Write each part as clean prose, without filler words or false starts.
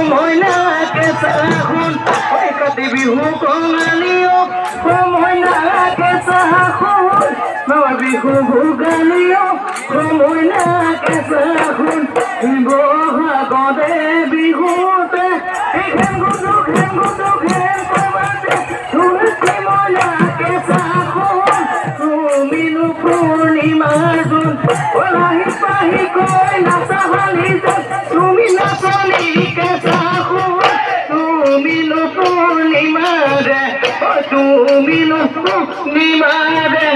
মইনা কেঁচা সোণ ঐ কাতি বিহু কঙালীও মইনা কেঁচা সোণ মাঘ বিহু ভোগালীও মইনা কেঁচা সোণ বহাগতে বিহুতে ঘেন গুদু ঘেন কবাতে তুলসী মইনা কেঁচা সোণ তুমিনো পূৰ্ণিমাৰ জোন লাহি পাহি কৈ নাচাহালি যেন তুমি নাচনি কেঁচা সোণ তুমিনো পূৰ্ণিমাৰে তুমিনো পূৰ্ণিমাৰে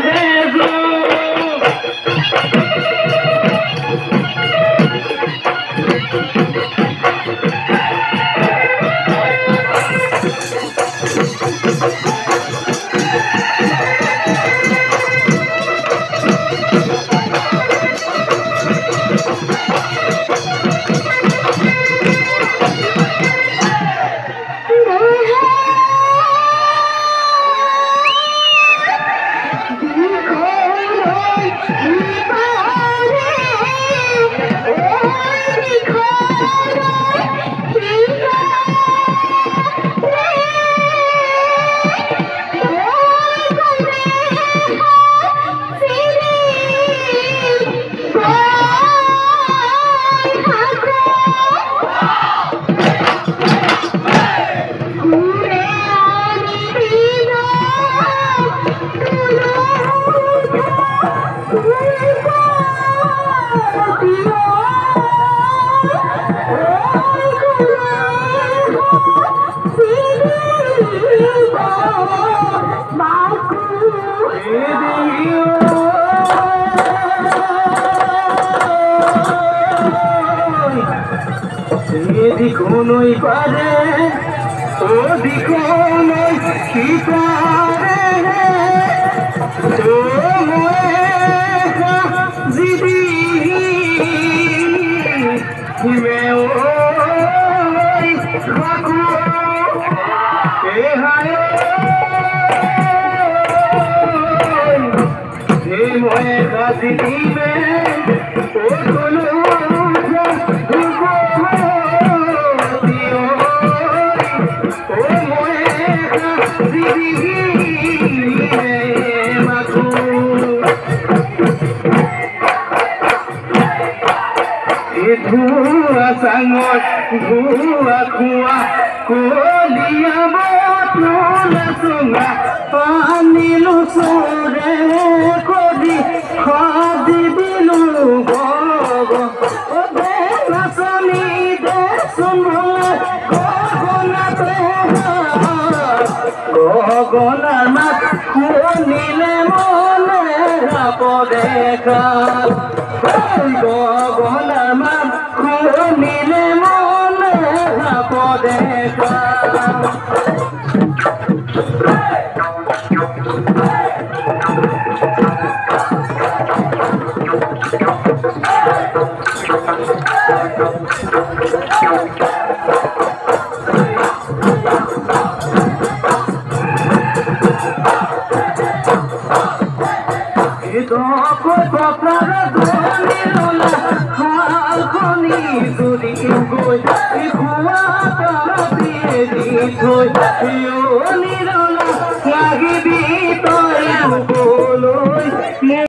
দিকোনই পারে ও দিকোনই কি পারে ও মোরা জিদি হিমে ওই খাকু এ হায় হে মোয়ে কাজি দিবে ও কোনো ধুয়া সাঙর ধুয়া খুয়া কলিয়া বতুলা সুঙা পানিলু সুরে কদি খাদি দিলু গগ ও দে নাচনি দে সুনলা গগনার মাত শুনিলে মনে দেখা গগনার মাত শুনিলে মনে দেখা Go,